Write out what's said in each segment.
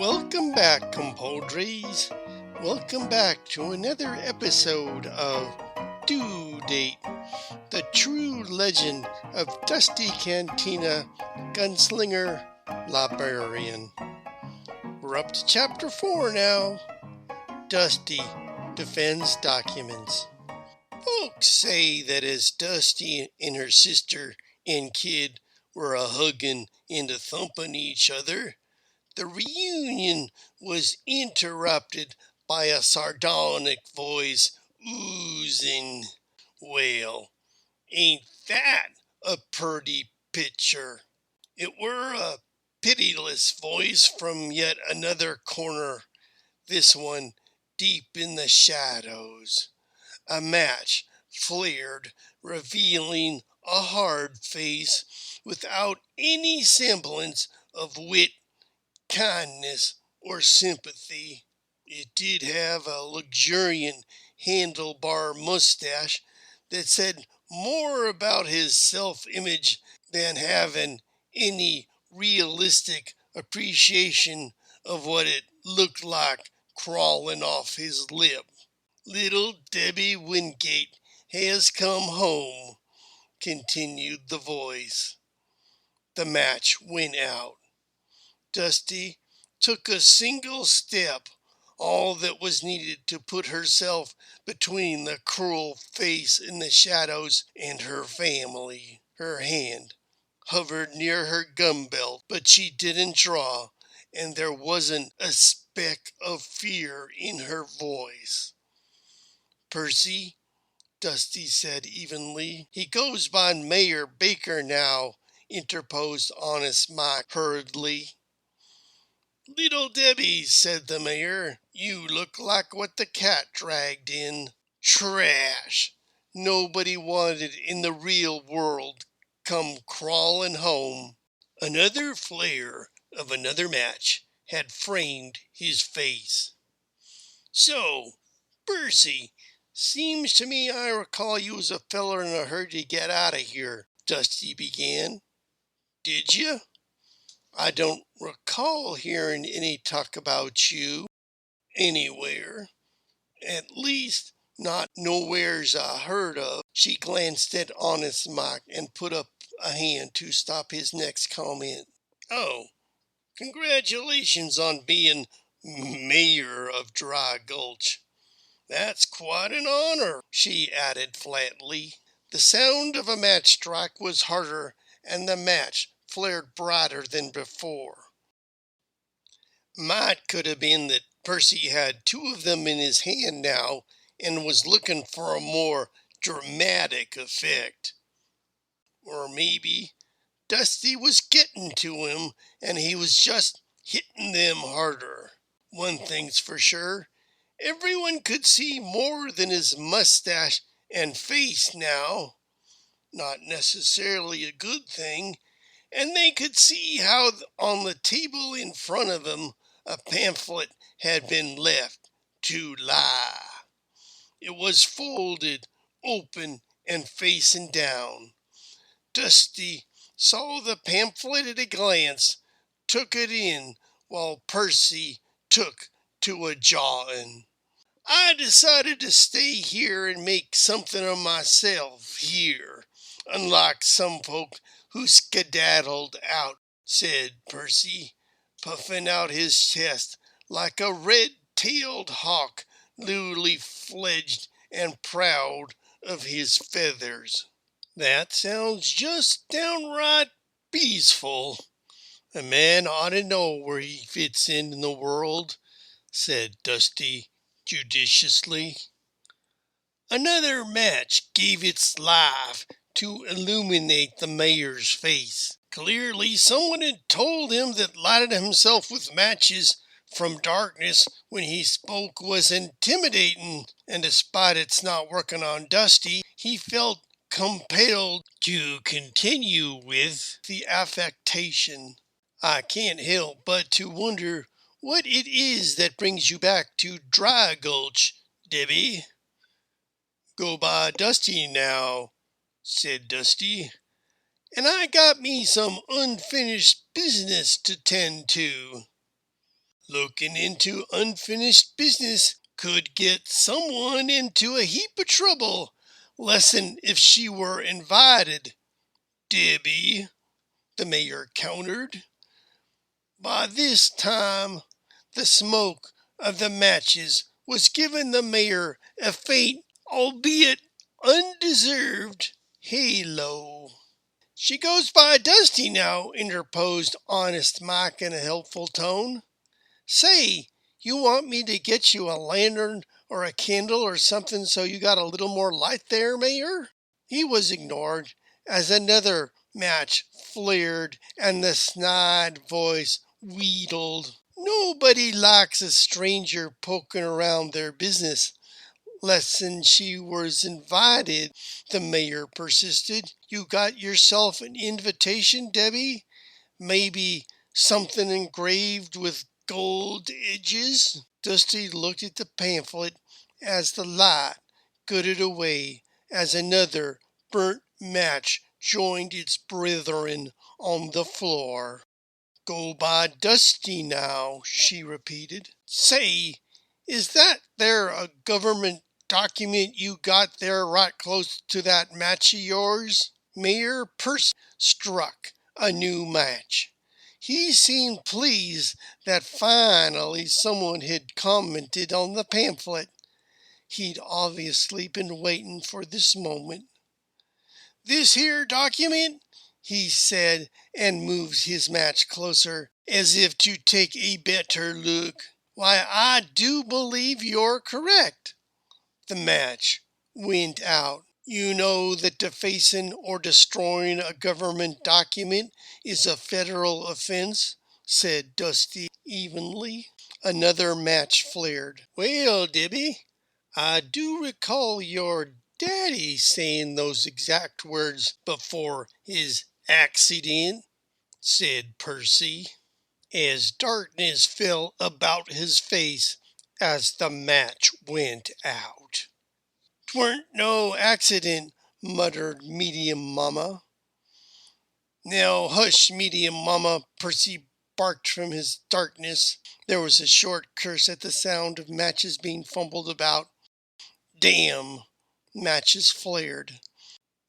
Welcome back, compadres. Welcome back to another episode of Due Date, the true legend of Dusty Cantina, Gunslinger, Librarian. We're up to Chapter 4 now. Dusty defends documents. Folks say that as Dusty and her sister and kid were a-hugging and a-thumping each other, the reunion was interrupted by a sardonic voice oozing. Well, ain't that a purty picture? It were a pitiless voice from yet another corner, this one deep in the shadows. A match flared, revealing a hard face without any semblance of wit, kindness, or sympathy. It did have a luxuriant handlebar mustache that said more about his self-image than having any realistic appreciation of what it looked like crawling off his lip. Little Debbie Wingate has come home, continued the voice. The match went out. Dusty took a single step, all that was needed to put herself between the cruel face in the shadows and her family. Her hand hovered near her gun belt, but she didn't draw, and there wasn't a speck of fear in her voice. "Percy," Dusty said evenly. "He goes by Mayor Baker now," interposed Honest Mike hurriedly. "Little Debbie," said the mayor, "you look like what the cat dragged in. Trash. Nobody wanted in the real world come crawling home." Another flare of another match had framed his face. "So, Percy, seems to me I recall you was a feller in a hurry to get out of here," Dusty began. "Did you? I don't recall hearing any talk about you anywhere. At least, not nowheres I heard of." She glanced at Honest Mike and put up a hand to stop his next comment. "Oh, congratulations on being mayor of Dry Gulch. That's quite an honor," she added flatly. The sound of a match strike was harder, and the match flared brighter than before. Might could have been that Percy had two of them in his hand now and was looking for a more dramatic effect. Or maybe Dusty was getting to him and he was just hitting them harder. One thing's for sure, everyone could see more than his mustache and face now. Not necessarily a good thing, and they could see how on the table in front of him a pamphlet had been left to lie. It was folded, open, and facing down. Dusty saw the pamphlet at a glance, took it in, while Percy took to a jawing. "I decided to stay here and make something of myself here, unlike some folk who skedaddled out," said Percy, puffing out his chest like a red-tailed hawk newly fledged and proud of his feathers. "That sounds just downright peaceful. A man ought to know where he fits in the world," said Dusty judiciously. Another match gave its life to illuminate the mayor's face. Clearly someone had told him that lighting himself with matches from darkness when he spoke was intimidating, and despite its not working on Dusty, he felt compelled to continue with the affectation. "I can't help but to wonder what it is that brings you back to Dry Gulch, Debbie." "Go by Dusty now," said Dusty, "and I got me some unfinished business to tend to." Looking into unfinished business could get someone into a heap of trouble, less'n if she were invited, Debbie, the mayor countered. By this time, the smoke of the matches was giving the mayor a faint, albeit undeserved, halo. She goes by Dusty now, interposed Honest Mike in a helpful tone. Say, you want me to get you a lantern or a candle or something so you got a little more light there, Mayor? He was ignored as another match flared and the snide voice wheedled. Nobody likes a stranger poking around their business. Less'n she was invited, the mayor persisted. You got yourself an invitation, Debbie? Maybe something engraved with gold edges? Dusty looked at the pamphlet as the light guttered away as another burnt match joined its brethren on the floor. Go by Dusty now, she repeated. Say, is that there a government document you got there right close to that match of yours? Mayor Percy struck a new match. He seemed pleased that finally someone had commented on the pamphlet. He'd obviously been waiting for this moment. This here document, he said, and moves his match closer, as if to take a better look. Why, I do believe you're correct. The match went out. You know that defacing or destroying a government document is a federal offense, said Dusty evenly. Another match flared. Well, Debbie, I do recall your daddy saying those exact words before his accident, said Percy, as darkness fell about his face as the match went out. "'Tweren't no accident," muttered Medium Mama. "Now hush, Medium Mama," Percy barked from his darkness. There was a short curse at the sound of matches being fumbled about. Damn! Matches flared.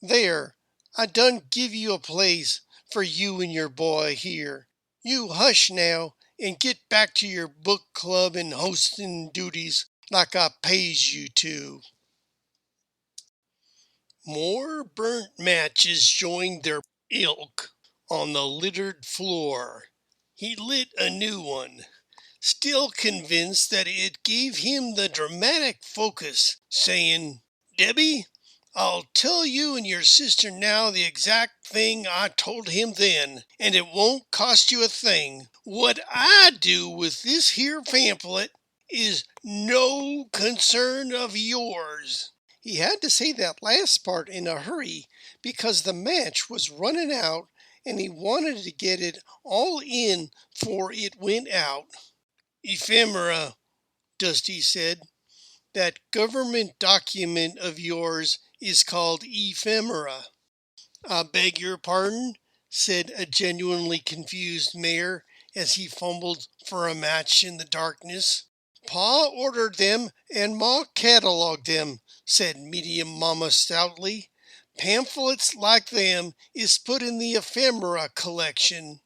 "There, I done give you a place for you and your boy here. You hush now and get back to your book club and hosting duties like I pays you to." More burnt matches joined their ilk on the littered floor. He lit a new one, still convinced that it gave him the dramatic focus, saying, "Debbie, I'll tell you and your sister now the exact thing I told him then, and it won't cost you a thing. What I do with this here pamphlet is no concern of yours." He had to say that last part in a hurry because the match was running out and he wanted to get it all in before it went out. "Ephemera," Dusty said. "That government document of yours is called ephemera." "I beg your pardon," said a genuinely confused mayor as he fumbled for a match in the darkness. "Pa ordered them and Ma catalogued them," said Medium Mama stoutly. "Pamphlets like them is put in the ephemera collection."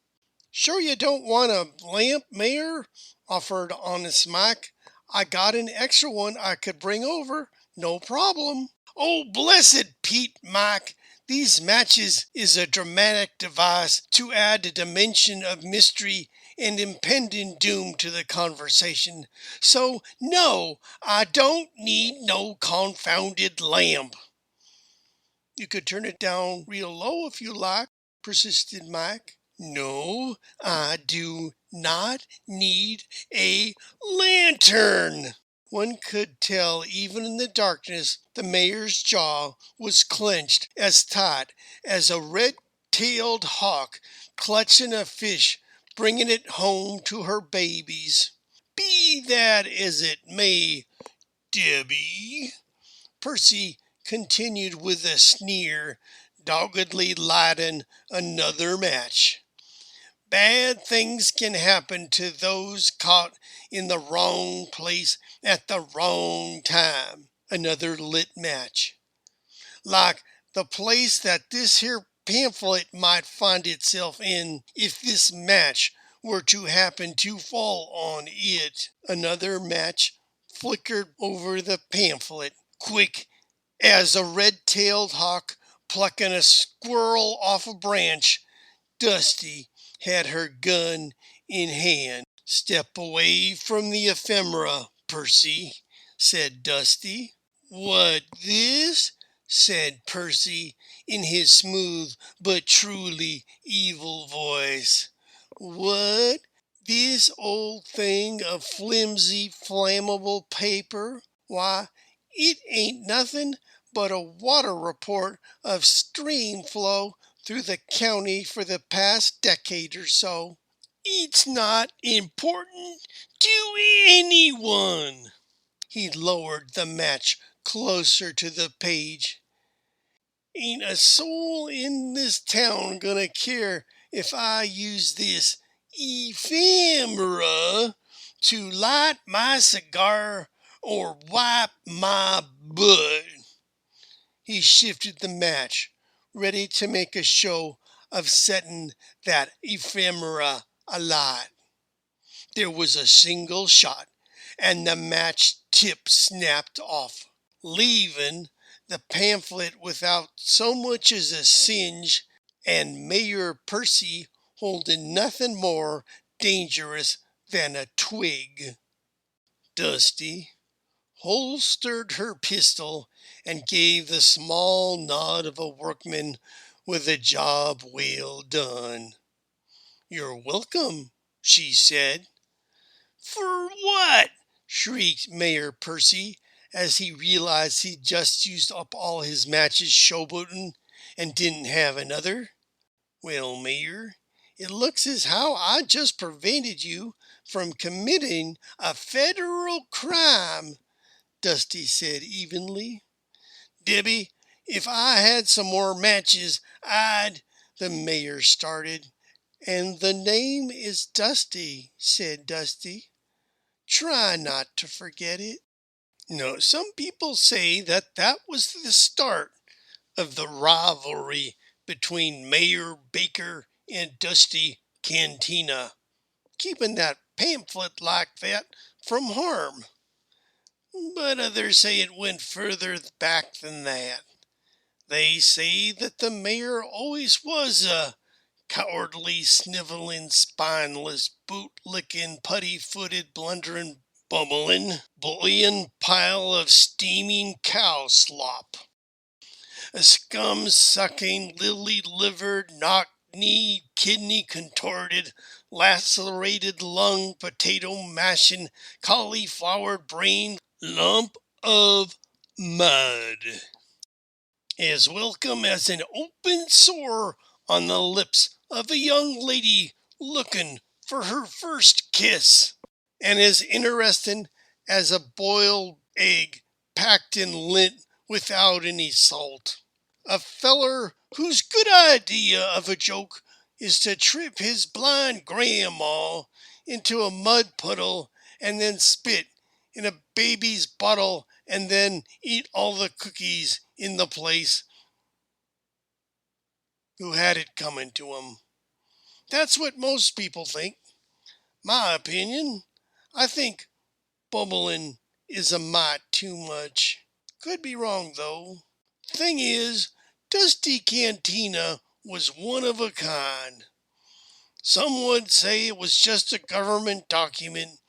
"Sure you don't want a lamp, Mayor?" offered Honest Mike. "I got an extra one I could bring over. No problem." "Oh, blessed Pete, Mike! These matches is a dramatic device to add a dimension of mystery and impending doom to the conversation. So, no, I don't need no confounded lamp." "You could turn it down real low if you like," persisted Mike. "No, I do not need a lantern." One could tell even in the darkness the mayor's jaw was clenched as tight as a red-tailed hawk clutching a fish, bringing it home to her babies. "Be that as it may, Debbie," Percy continued with a sneer, doggedly lighting another match, Bad things can happen to those caught in the wrong place at the wrong time. Another lit match. Like the place that this here pamphlet might find itself in if this match were to happen to fall on it. Another match flickered over the pamphlet, quick as a red-tailed hawk plucking a squirrel off a branch. Dusty had her gun in hand. "Step away from the ephemera, Percy," said Dusty. "What, this?" said Percy in his smooth but truly evil voice. "What? This old thing of flimsy, flammable paper? Why, it ain't nothing but a water report of stream flow through the county for the past decade or so. It's not important to anyone." He lowered the match closer to the page. "Ain't a soul in this town gonna care if I use this ephemera to light my cigar or wipe my butt." He shifted the match, ready to make a show of setting that ephemera alight. There was a single shot, and the match tip snapped off, leaving the pamphlet without so much as a singe, and Mayor Percy holding nothing more dangerous than a twig. Dusty holstered her pistol and gave the small nod of a workman with a job well done. "You're welcome," she said. "For what?" shrieked Mayor Percy as he realized he'd just used up all his matches showboating and didn't have another. "Well, Mayor, it looks as how I just prevented you from committing a federal crime," Dusty said evenly. "Debbie, if I had some more matches, I'd—" the mayor started. "And the name is Dusty," said Dusty. "Try not to forget it." No, some people say that that was the start of the rivalry between Mayor Baker and Dusty Cantina, keeping that pamphlet like that from harm. But others say it went further back than that. They say that the mayor always was a cowardly, sniveling, spineless, boot-licking, putty-footed, blundering, bumbling, bullying pile of steaming cow slop. A scum-sucking, lily-livered, knock-kneed, kidney-contorted, lacerated lung, potato-mashing, cauliflower-brained lump of mud. As welcome as an open sore on the lips of a young lady looking for her first kiss, and as interesting as a boiled egg packed in lint without any salt. A feller whose good idea of a joke is to trip his blind grandma into a mud puddle and then spit in a baby's bottle and then eat all the cookies in the place who had it coming to 'em. That's what most people think. My opinion, I think bubbling is a mite too much. Could be wrong, though. Thing is, Dusty Cantina was one of a kind. Some would say it was just a government document,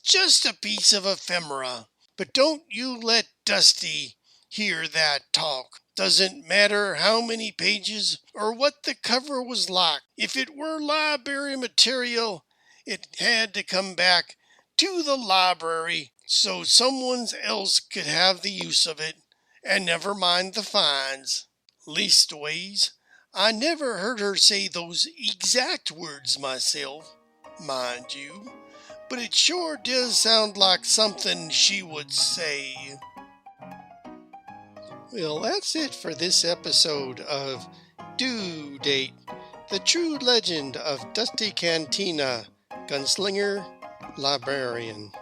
just a piece of ephemera. But don't you let Dusty hear that talk. Doesn't matter how many pages or what the cover was like. If it were library material, it had to come back to the library so someone else could have the use of it, and never mind the fines. Leastways, I never heard her say those exact words myself, mind you, but it sure does sound like something she would say. Well, that's it for this episode of Due Date, The True Legend of Dusty Cantina, Gunslinger, Librarian.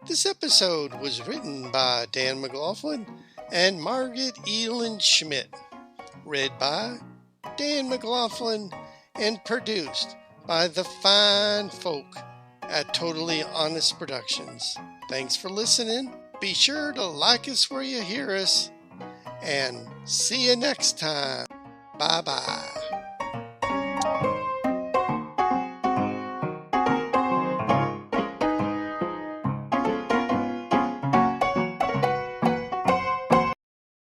This episode was written by Dan McLaughlin and Margaret Elin Schmidt. Read by Dan McLaughlin and produced by the fine folk at Totally Honest Productions. Thanks for listening. Be sure to like us where you hear us. And see you next time. Bye-bye.